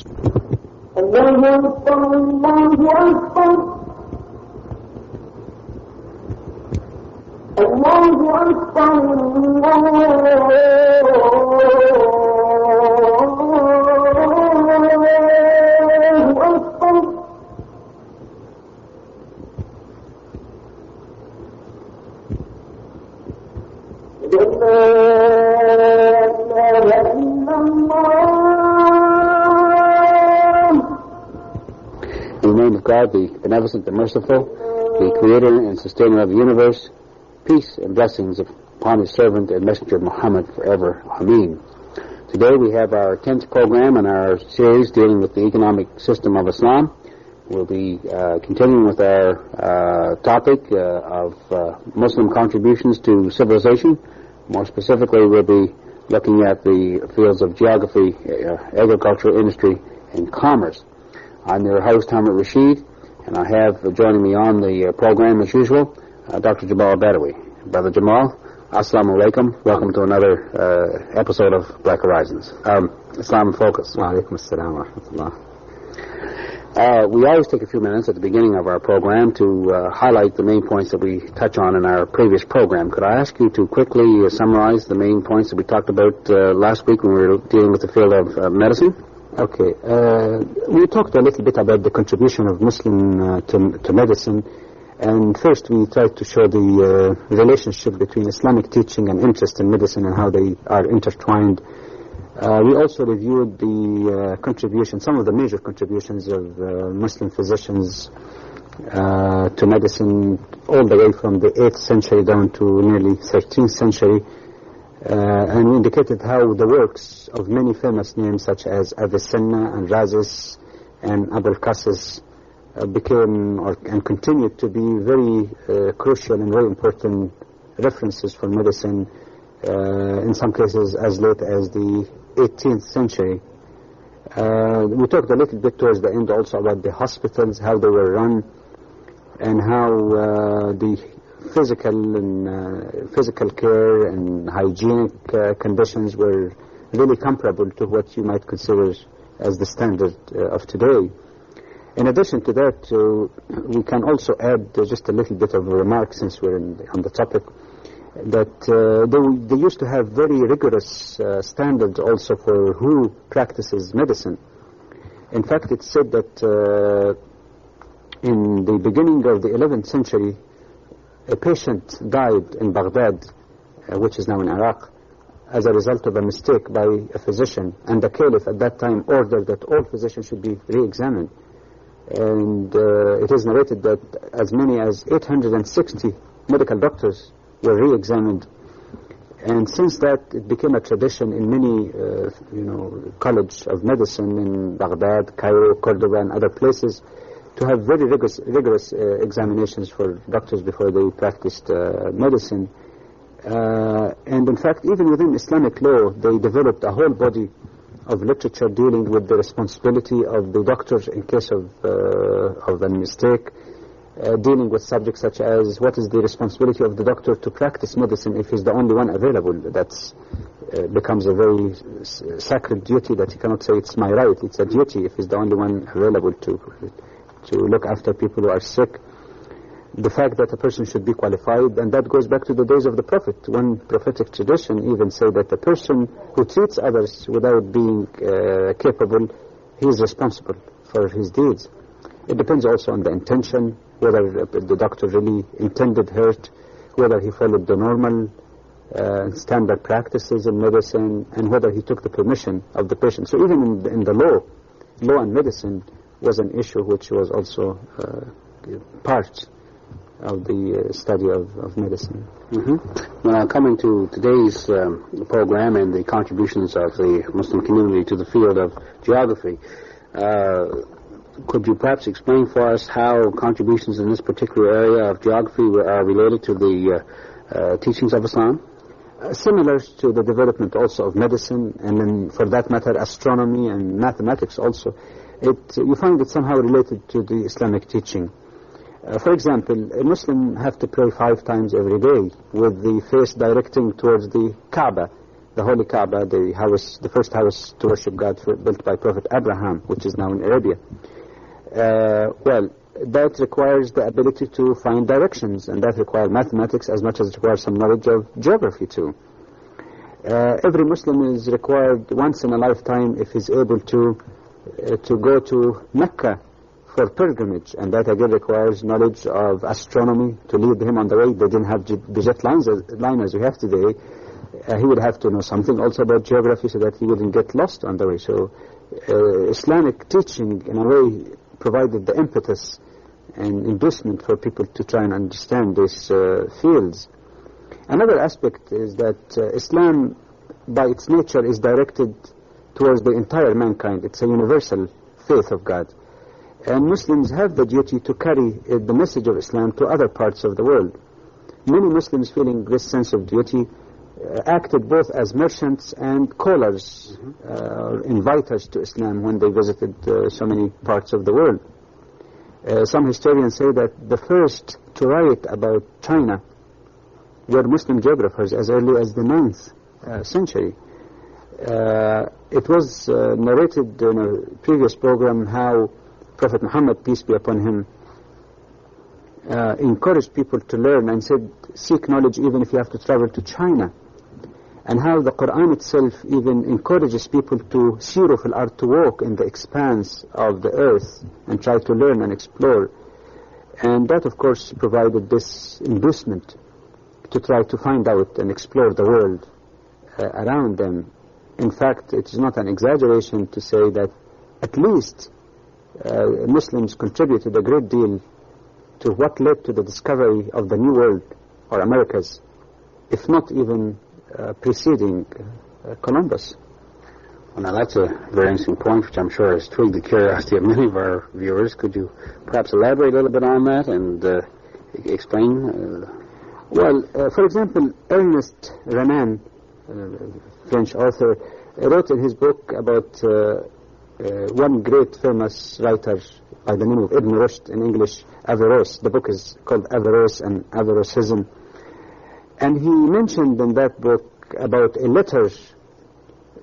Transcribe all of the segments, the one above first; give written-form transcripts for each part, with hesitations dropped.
In the name of God, the beneficent, the merciful, the creator and sustainer of the universe, peace and blessings upon his servant and messenger Muhammad forever. Ameen. Today we have our 10th program in our series dealing with the economic system of Islam. We'll be continuing with our topic of Muslim contributions to civilization. More specifically, we'll be looking at the fields of geography, agriculture, industry, and commerce. I'm your host, Hamid Rashid, and I have joining me on the program, as usual, Dr. Jamal Badawi. Brother Jamal, Assalamu alaikum. Welcome to another episode of Black Horizons. Islam in Focus. Wa alaikum assalam wa rahmatullah. We always take a few minutes at the beginning of our program to highlight the main points that we touch on in our previous program. Could I ask you to quickly summarize the main points that we talked about last week when we were dealing with the field of medicine? Okay. We talked a little bit about the contribution of Muslim to medicine, and first we tried to show the relationship between Islamic teaching and interest in medicine and how they are intertwined. We also reviewed the contribution, some of the major contributions of Muslim physicians to medicine, all the way from the 8th century down to nearly 13th century. And we indicated how the works of many famous names such as Avicenna and Rhazes and Abul Qasis became and continued to be very crucial and very important references for medicine, in some cases as late as the 18th century. We talked a little bit towards the end also about the hospitals, how they were run, and how the physical care and hygienic conditions were really comparable to what you might consider as the standard of today. In addition to that, we can also add just a little bit of a remark, since we're on the topic, that they used to have very rigorous standards also for who practices medicine. In fact, it's said that in the beginning of the 11th century, a patient died in Baghdad, which is now in Iraq, as a result of a mistake by a physician. And the caliph at that time ordered that all physicians should be re-examined. And it is narrated that as many as 860 medical doctors were re-examined. And since that, it became a tradition in many, college of medicine in Baghdad, Cairo, Cordoba, and other places, to have very rigorous examinations for doctors before they practiced medicine. And in fact, even within Islamic law, they developed a whole body of literature dealing with the responsibility of the doctor in case of a mistake, dealing with subjects such as what is the responsibility of the doctor to practice medicine if he's the only one available. That becomes a very sacred duty that he cannot say it's my right. It's a duty if he's the only one available to look after people who are sick. The fact that a person should be qualified, and that goes back to the days of the Prophet. One prophetic tradition even say that the person who treats others without being capable, he is responsible for his deeds. It depends also on the intention, whether the doctor really intended hurt, whether he followed the normal standard practices in medicine, and whether he took the permission of the patient. So even in the law and medicine was an issue which was also part of the study of medicine. Mm-hmm. Now, coming to today's program and the contributions of the Muslim community to the field of geography, could you perhaps explain for us how contributions in this particular area of geography are related to the teachings of Islam? Similar to the development also of medicine, and then for that matter astronomy and mathematics also. You find it somehow related to the Islamic teaching. For example, a Muslim have to pray 5 times every day with the face directing towards the Kaaba, the Holy Kaaba, the first house to worship God built by Prophet Abraham, which is now in Arabia. Well, that requires the ability to find directions, and that requires mathematics as much as it requires some knowledge of geography too. Every Muslim is required once in a lifetime, if he's able to go to Mecca for pilgrimage, and that again requires knowledge of astronomy to lead him on the way. They didn't have the jet line as we have today. He would have to know something also about geography so that he wouldn't get lost on the way. So Islamic teaching, in a way, provided the impetus and inducement for people to try and understand these fields. Another aspect is that Islam, by its nature, is directed towards the entire mankind. It's a universal faith of God. And Muslims have the duty to carry the message of Islam to other parts of the world. Many Muslims, feeling this sense of duty, acted both as merchants and callers, inviters to Islam when they visited so many parts of the world. Some historians say that the first to write about China were Muslim geographers as early as the 9th century. It was narrated in a previous program how Prophet Muhammad, peace be upon him, encouraged people to learn and said, seek knowledge even if you have to travel to China. And how the Quran itself even encourages people to siru fil ard, to walk in the expanse of the earth and try to learn and explore. And that, of course, provided this inducement to try to find out and explore the world around them. In fact, it is not an exaggeration to say that at least Muslims contributed a great deal to what led to the discovery of the New World, or Americas, if not even preceding Columbus. Well, now that's a very interesting point, which I'm sure has tweaked the curiosity of many of our viewers. Could you perhaps elaborate a little bit on that and explain? Well, for example, Ernest Renan, French author, wrote in his book about one great famous writer by the name of Ibn Rushd, in English, Averroes. The book is called Averroes and Averroesism. And he mentioned in that book about a letter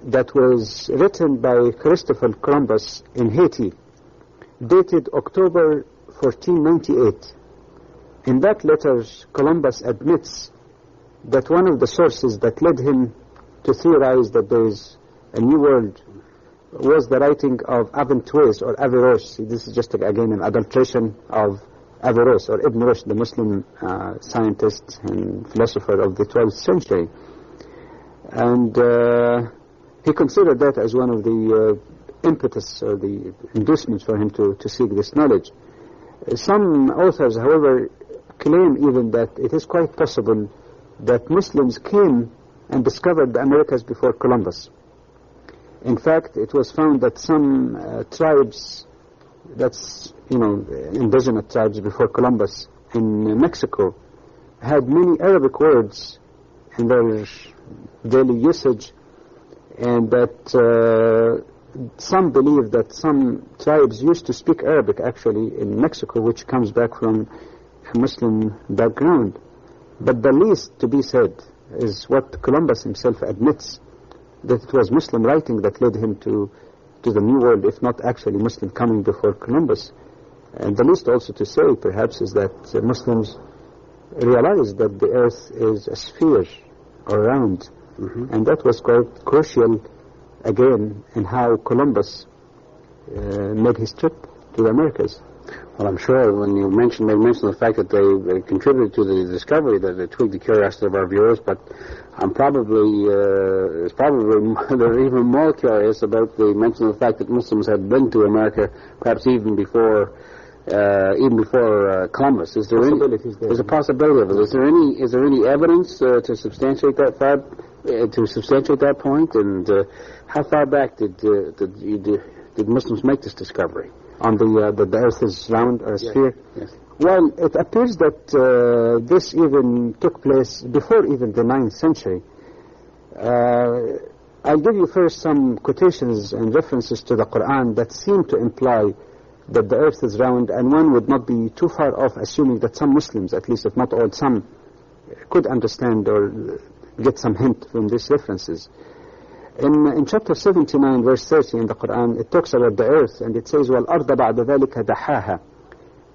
that was written by Christopher Columbus in Haiti, dated October 1498. In that letter, Columbus admits that one of the sources that led him to theorize that there is a new world was the writing of Aventues or Averroes. This is just again an adulteration of Averroes or Ibn Rushd, the Muslim scientist and philosopher of the 12th century. And he considered that as one of the impetus or the inducements for him to seek this knowledge. Some authors, however, claim even that it is quite possible that Muslims came and discovered the Americas before Columbus. In fact, it was found that some tribes, indigenous tribes before Columbus in Mexico, had many Arabic words in their daily usage, and that some believe that some tribes used to speak Arabic actually in Mexico, which comes back from a Muslim background. But the least to be said is what Columbus himself admits, that it was Muslim writing that led him to the New World, if not actually Muslim coming before Columbus. And the least also to say, perhaps, is that Muslims realized that the earth is a sphere or round. And that was quite crucial, again, in how Columbus made his trip to the Americas. Well, I'm sure when you mentioned the fact that they contributed to the discovery, that it tweaked the curiosity of our viewers, but I'm probably they're even more curious about the mention of the fact that Muslims had been to America perhaps even before Columbus. Is there there's a possibility of it? Is there any evidence to substantiate that fact, that point? And how far back did Muslims make this discovery? On the earth is round or a sphere? Yes. Well, it appears that this even took place before even the 9th century. I'll give you first some quotations and references to the Quran that seem to imply that the earth is round, and one would not be too far off assuming that some Muslims, at least if not all, some, could understand or get some hint from these references. In chapter 79, verse 30 in the Quran, it talks about the earth, and it says, وَالْأَرْضَ بَعْدَ ذَلِكَ دَحَاهَا.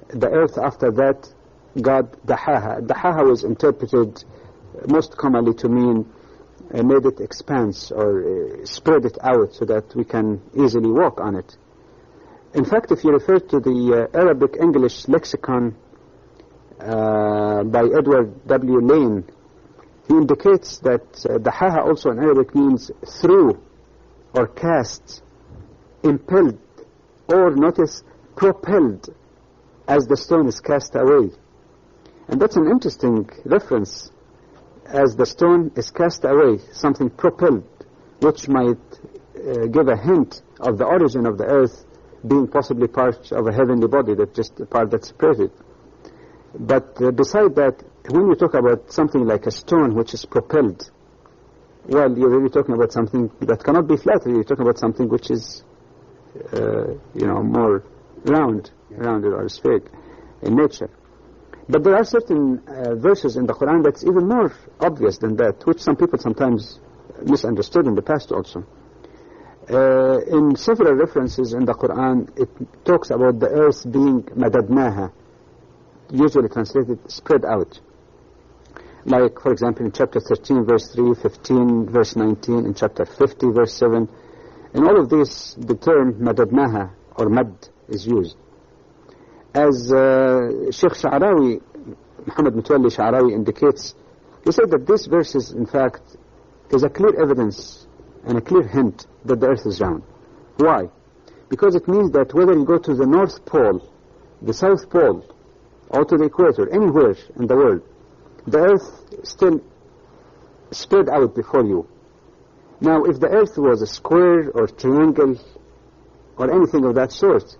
The earth after that, God dahaha. Dahaha was interpreted most commonly to mean made it expanse or spread it out so that we can easily walk on it. In fact, if you refer to the Arabic English lexicon by Edward W. Layne, he indicates that dahaha also in Arabic means through or cast, impelled, or notice propelled as the stone is cast away. And that's an interesting reference. As the stone is cast away, something propelled, which might give a hint of the origin of the earth being possibly part of a heavenly body, that's just a part that's separated. But beside that, when you talk about something like a stone which is propelled, well, you're really talking about something that cannot be flat. You're talking about something which is, more rounded or spheric in nature. But there are certain verses in the Quran that's even more obvious than that, which some people sometimes misunderstood in the past also. In several references in the Quran, it talks about the earth being madadnaha, usually translated spread out. Like, for example, in chapter 13, verse 3, 15, verse 19, in chapter 50, verse 7. In all of these, the term madadnaha, or mad, is used. As Sheikh Sha'arawi, Muhammad Mutawalli Sha'arawi indicates, he said that this verse is, in fact, is a clear evidence and a clear hint that the earth is round. Why? Because it means that whether you go to the North Pole, the South Pole, or to the equator, anywhere in the world, the earth still spread out before you. Now, if the earth was a square or triangle or anything of that sort,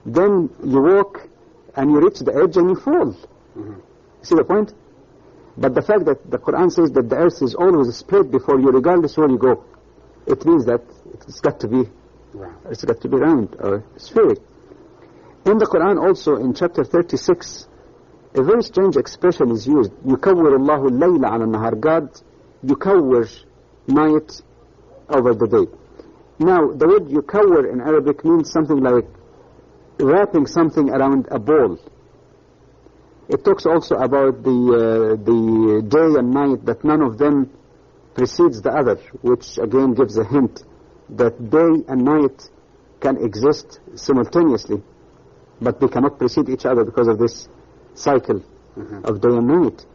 then you walk and you reach the edge and you fall. Mm-hmm. See the point? But the fact that the Quran says that the earth is always spread before you, regardless where you go, it means that it's got to be round or spheric. In the Quran also, in chapter 36, a very strange expression is used. يُكَوِّرُ اللَّهُ اللَّيْلَ عَلَى النَّهَارِ. God yukawwir night over the day. Now, the word yukawwir in Arabic means something like wrapping something around a ball. It talks also about the day and night, that none of them precedes the other, which again gives a hint that day and night can exist simultaneously, but they cannot precede each other because of this cycle of day and night.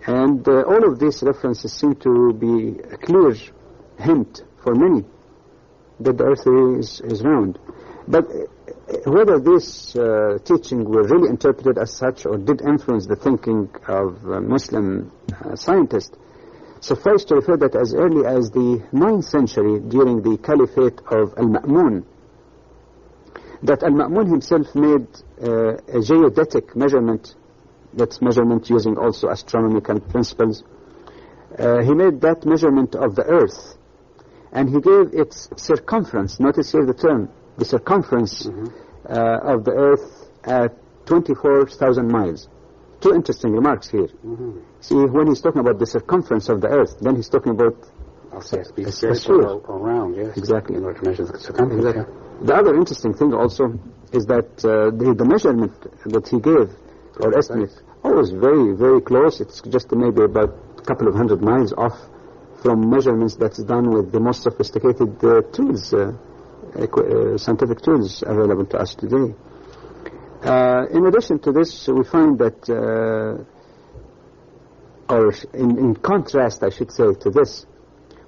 And all of these references seem to be a clear hint for many that the earth is round. But whether this teaching were really interpreted as such or did influence the thinking of Muslim scientists, suffice to refer that as early as the 9th century, during the caliphate of Al-Ma'mun, that Al-Ma'mun himself made a geodetic measurement, that's measurement using also astronomical principles. He made that measurement of the earth, and he gave its circumference, notice here the term, the circumference of the earth at 24,000 miles. Two interesting remarks here. See, when he's talking about the circumference of the earth, then he's talking about a sphere or round, yes. Exactly. In order to measure the circumference. Exactly. The other interesting thing also is that the measurement that he gave, or estimate, was very, very close. It's just maybe about a couple of 100 miles off from measurements that's done with the most sophisticated tools, scientific tools available to us today. In addition to this, we find that, or in contrast, I should say, to this,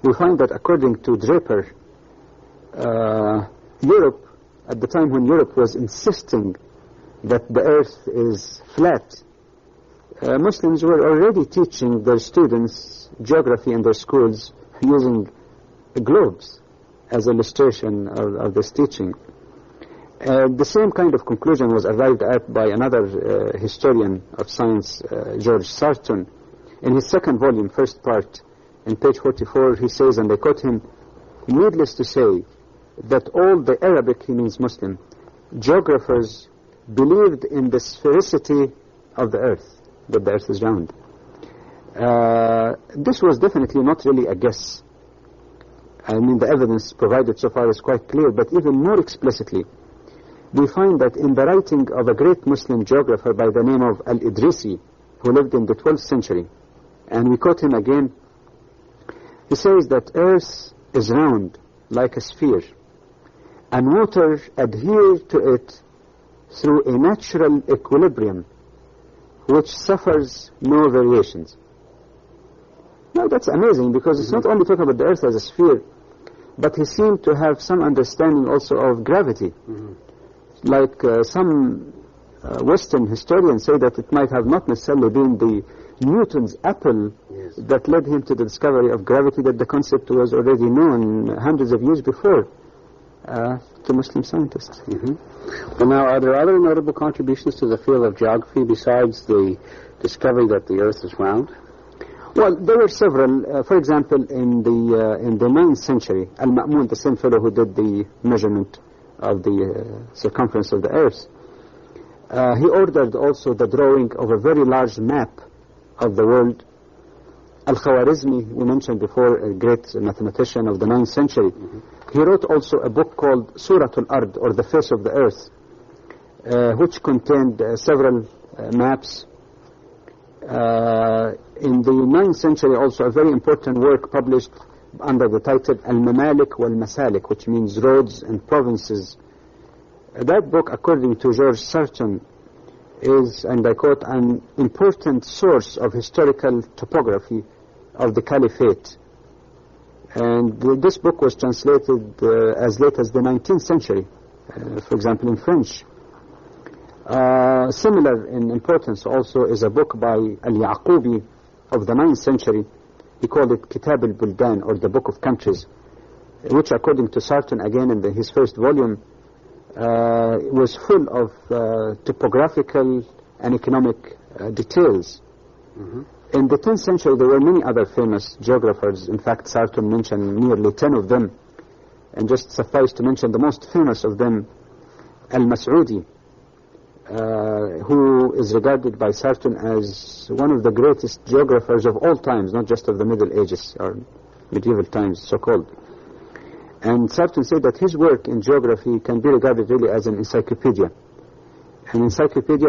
we find that according to Draper, Europe, at the time when Europe was insisting that the earth is flat, Muslims were already teaching their students geography in their schools using globes as illustration of this teaching. The same kind of conclusion was arrived at by another historian of science, George Sarton. In his second volume, first part, in page 44, he says, and I quote him, "Needless to say that all the Arabic," he means Muslim, "geographers believed in the sphericity of the earth, that the earth is round. This was definitely not really a guess. I mean, the evidence provided so far is quite clear, but even more explicitly, we find that in the writing of a great Muslim geographer by the name of Al-Idrisi, who lived in the 12th century, and we quote him again, he says that Earth is round like a sphere, and water adheres to it through a natural equilibrium which suffers no variations. Now that's amazing, because it's not only talking about the Earth as a sphere, but he seemed to have some understanding also of gravity. Like some Western historians say that it might have not necessarily been the Newton's apple that led him to the discovery of gravity, that the concept was already known hundreds of years before to Muslim scientists. Well, now, are there other notable contributions to the field of geography besides the discovery that the Earth is round? Well, there were several. For example, in the 9th century, Al-Ma'mun, the same fellow who did the measurement of the circumference of the Earth, he ordered also the drawing of a very large map of the world. Al-Khwarizmi, we mentioned before, a great mathematician of the 9th century, he wrote also a book called Suratul Ard, or the Face of the Earth, which contained several maps. In the 9th century also a very important work published under the title Al-Mamalik wal-Masalik, which means roads and provinces. That book, according to George Sarton, is, and I quote, an important source of historical topography of the Caliphate. And this book was translated as late as the 19th century, for example in French. Similar in importance also is a book by Al-Yaqubi of the 9th century. He called it Kitab al-Buldan, or the Book of Countries, which according to Sarton, again in his first volume, was full of topographical and economic details. In the 10th century there were many other famous geographers. In fact, Sarton mentioned nearly 10 of them, and just suffice to mention the most famous of them, Al-Mas'udi, who is regarded by Sarton as one of the greatest geographers of all times, not just of the Middle Ages or medieval times, so-called. And Sarton said that his work in geography can be regarded really as an encyclopedia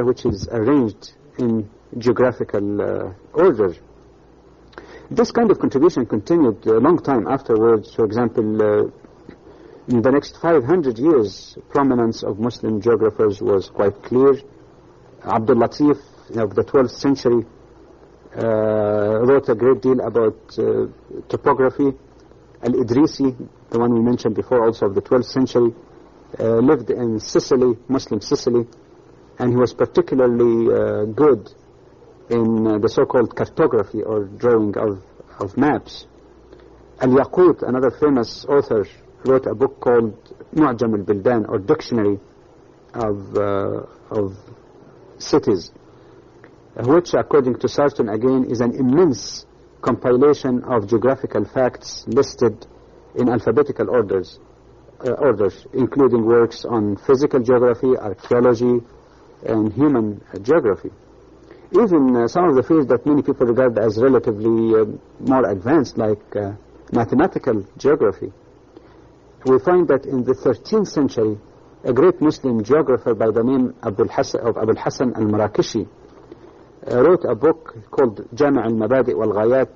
which is arranged in geographical order. This kind of contribution continued a long time afterwards. For example, in the next 500 years, prominence of Muslim geographers was quite clear. Abdul Latif of the 12th century wrote a great deal about topography. Al-Idrisi, the one we mentioned before, also of the 12th century, lived in Sicily, Muslim Sicily, and he was particularly good in the so-called cartography, or drawing of maps. Al-Yaqut, another famous author, wrote a book called Mu'jam al-Bildan, or Dictionary of Cities, which according to Sarton again is an immense compilation of geographical facts listed in alphabetical orders, including works on physical geography, archaeology, and human geography. Even some of the fields that many people regard as relatively more advanced, like mathematical geography. We find that in the 13th century, a great Muslim geographer by the name of Abul Hasan al-Marakishi wrote a book called Jami' al-Mabadi' wal-Ghayat,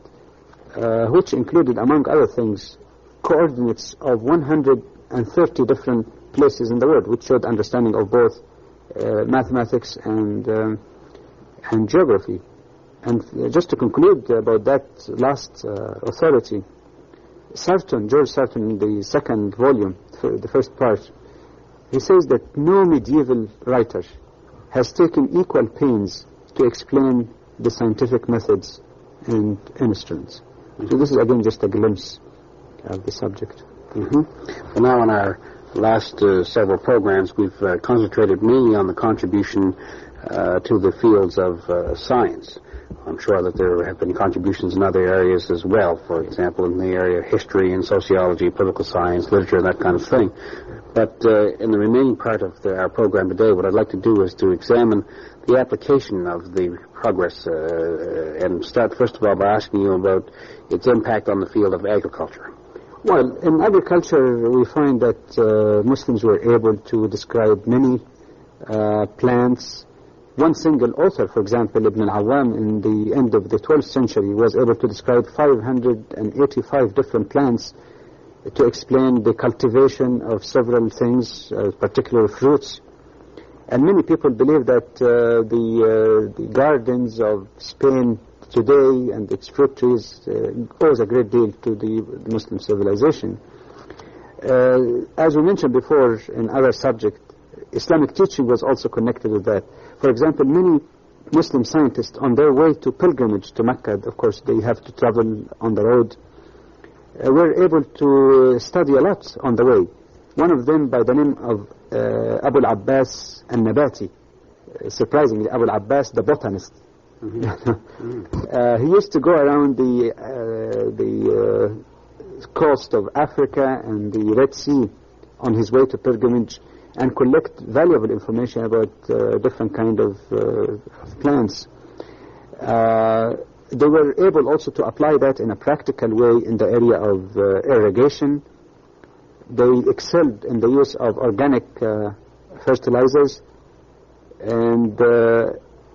which included, among other things, coordinates of 130 different places in the world, which showed understanding of both mathematics and geography. And just to conclude about that last authority, George Sarton, in the second volume, the first part, he says that no medieval writer has taken equal pains to explain the scientific methods and instruments. So this is again just a glimpse of the subject. Well, now in our last several programs, we've concentrated mainly on the contribution to the fields of science. I'm sure that there have been contributions in other areas as well, for example, in the area of history and sociology, political science, literature, that kind of thing. But in the remaining part of our program today, what I'd like to do is to examine the application of the progress and start first of all by asking you about its impact on the field of agriculture. Well, in agriculture, we find that Muslims were able to describe many plants. One single author, for example, Ibn al-Awwam, in the end of the 12th century, was able to describe 585 different plants to explain the cultivation of several things, particular fruits. And many people believe that the gardens of Spain today and its fruit trees owes a great deal to the Muslim civilization. As we mentioned before in other subject, Islamic teaching was also connected with that. For example, many Muslim scientists on their way to pilgrimage to Mecca, of course they have to travel on the road, were able to study a lot on the way. One of them by the name of Abu al-Abbas al-Nabati, surprisingly Abu al-Abbas the botanist. He used to go around the coast of Africa and the Red Sea on his way to pilgrimage and collect valuable information about different kind of plants. They were able also to apply that in a practical way in the area of irrigation. They excelled in the use of organic fertilizers, and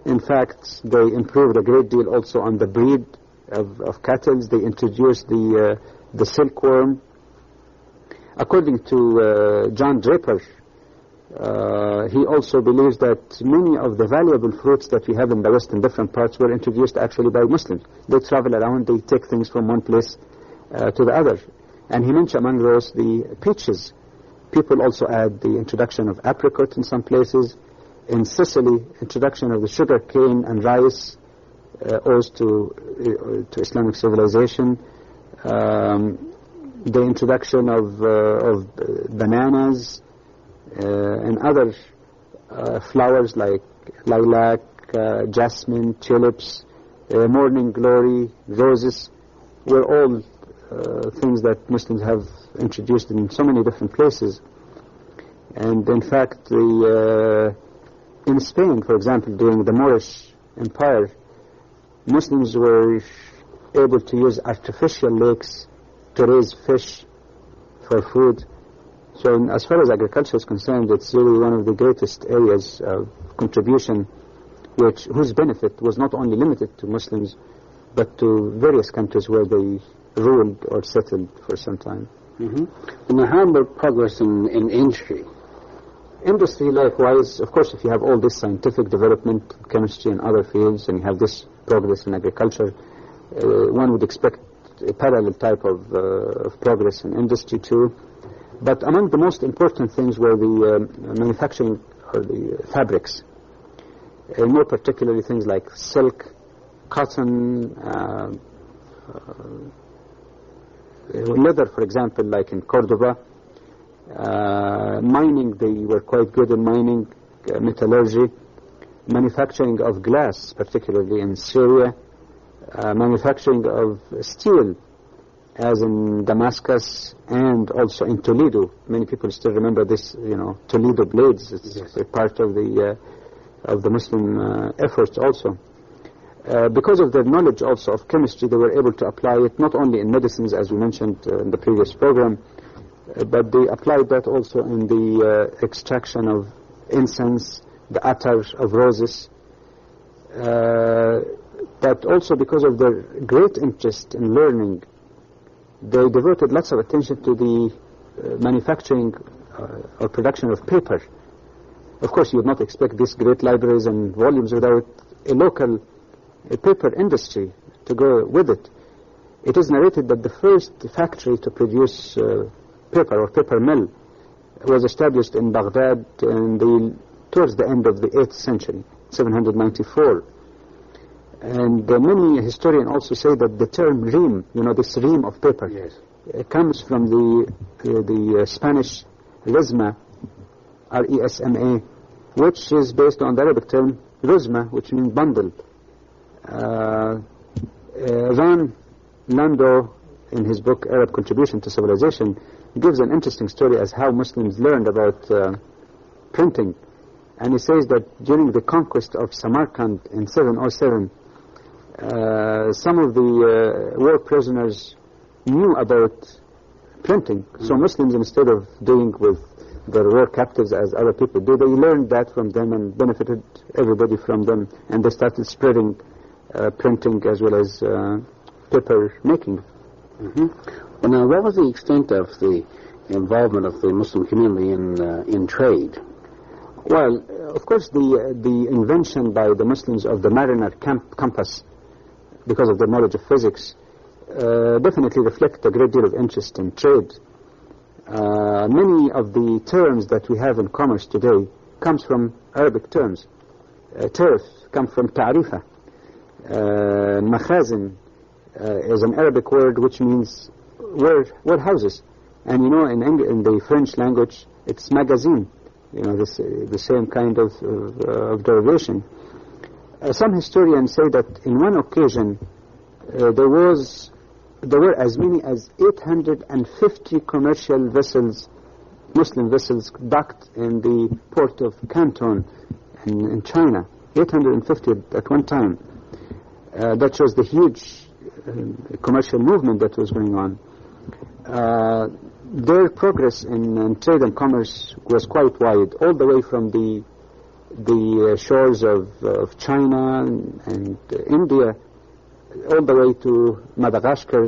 in fact they improved a great deal also on the breed of cattle. They introduced the silkworm. According to John Draper, he also believes that many of the valuable fruits that we have in the West in different parts were introduced actually by Muslims. They travel around, they take things from one place to the other. And he mentioned among those the peaches. People also add the introduction of apricot in some places. In Sicily, introduction of the sugar cane and rice owes to Islamic civilization. The introduction of bananas and other flowers like lilac, jasmine, tulips, morning glory, roses, were all things that Muslims have introduced in so many different places. And in fact, in Spain, for example, during the Moorish Empire, Muslims were able to use artificial lakes to raise fish for food. So as far as agriculture is concerned, it's really one of the greatest areas of contribution whose benefit was not only limited to Muslims, but to various countries where they ruled or settled for some time. And how about progress in industry? Industry, likewise, of course, if you have all this scientific development, chemistry and other fields, and you have this progress in agriculture, one would expect a parallel type of progress in industry too. But among the most important things were the manufacturing or the fabrics, more particularly things like silk, cotton, leather, for example, like in Cordoba. Mining, they were quite good in mining, metallurgy, manufacturing of glass, particularly in Syria, manufacturing of steel, as in Damascus and also in Toledo. Many people still remember this, Toledo blades. It's a part of the Muslim efforts also. Because of their knowledge also of chemistry, they were able to apply it not only in medicines, as we mentioned in the previous program, but they applied that also in the extraction of incense, the attar of roses. But also because of their great interest in learning, they devoted lots of attention to the manufacturing or production of paper. Of course, you would not expect these great libraries and volumes without a local paper industry to go with it. It is narrated that the first factory to produce paper or paper mill was established in Baghdad towards the end of the 8th century, 794. And many historians also say that the term ream, this ream of paper, comes from the Spanish resma, R-E-S-M-A, which is based on the Arabic term ruzma, which means bundle. Ron Lando, in his book Arab Contribution to Civilization, gives an interesting story as how Muslims learned about printing. And he says that during the conquest of Samarkand in 707, some of the war prisoners knew about printing. So Muslims, instead of doing with their war captives as other people do, they learned that from them and benefited everybody from them, and they started spreading printing as well as paper making. Well, now, what was the extent of the involvement of the Muslim community in trade? Well, of course, the invention by the Muslims of the mariner compass, because of their knowledge of physics, definitely reflect a great deal of interest in trade. Many of the terms that we have in commerce today comes from Arabic terms. Tariff comes from ta'rifa. Makhazin is an Arabic word which means warehouses. And you know, in the French language, it's magazine. You know, the same kind of derivation. Some historians say that in one occasion there were as many as 850 commercial vessels, Muslim vessels, docked in the port of Canton in China. 850 at one time. That shows the huge commercial movement that was going on. Their progress in trade and commerce was quite wide, all the way from the shores of China and India, all the way to Madagascar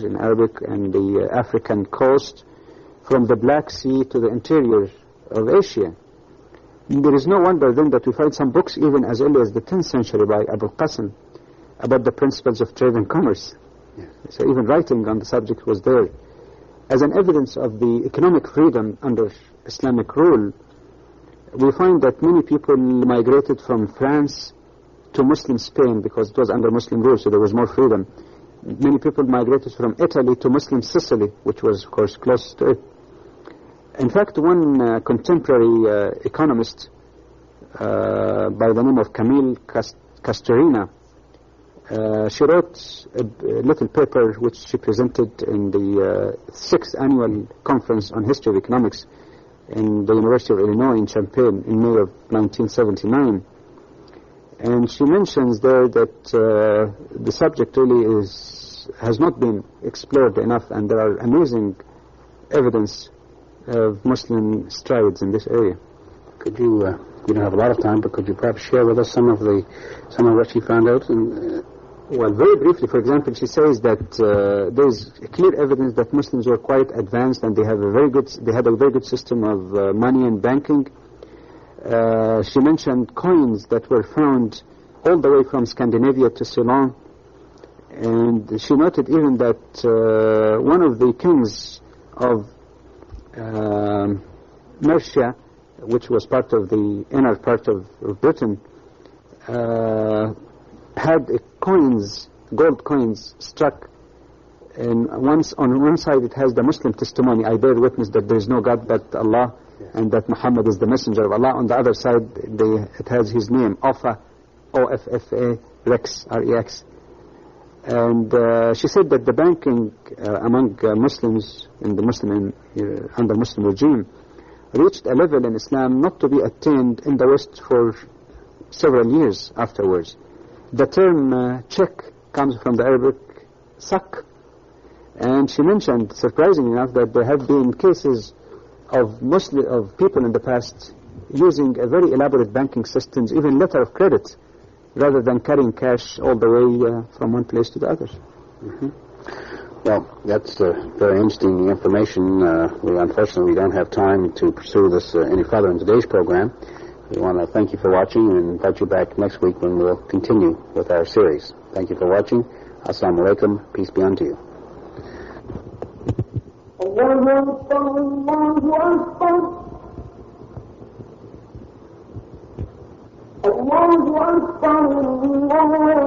in Arabic, and the African coast, from the Black Sea to the interior of Asia. There is no wonder then that we find some books even as early as the 10th century by Abu Qasim about the principles of trade and commerce. Yes. So even writing on the subject was there. As an evidence of the economic freedom under Islamic rule, we find that many people migrated from France to Muslim Spain because it was under Muslim rule, so there was more freedom. Many people migrated from Italy to Muslim Sicily, which was, of course, close to it. In fact, one contemporary economist by the name of Camille Castorina, she wrote a little paper which she presented in the 6th Annual Conference on History of Economics in the University of Illinois in Champaign in May of 1979. And she mentions there that the subject really has not been explored enough, and there are amazing evidence of Muslim strides in this area. Could you, you don't have a lot of time, but could you perhaps share with us some of what she found out? Well, very briefly, for example, she says that there is clear evidence that Muslims were quite advanced, and they had a very good system of money and banking. She mentioned coins that were found all the way from Scandinavia to Ceylon, and she noted even that one of the kings of Mercia, which was part of the inner part of Britain, had gold coins struck, and on one side it has the Muslim testimony, I bear witness that there is no God but Allah, and that Muhammad is the messenger of Allah. On the other side it has his name, Offa, O-F-F-A, Rex, R-E-X. And she said that the banking among Muslims in the under Muslim regime reached a level in Islam not to be attained in the West for several years afterwards. The term check comes from the Arabic sak, and she mentioned, surprisingly enough, that there have been cases of people in the past using a very elaborate banking systems, even letter of credit, rather than carrying cash all the way from one place to the other. Well, that's very interesting information. Unfortunately, we don't have time to pursue this any further in today's program. We want to thank you for watching and invite you back next week when we'll continue with our series. Thank you for watching. Assalamu alaikum. Peace be unto you. الله أكبر الله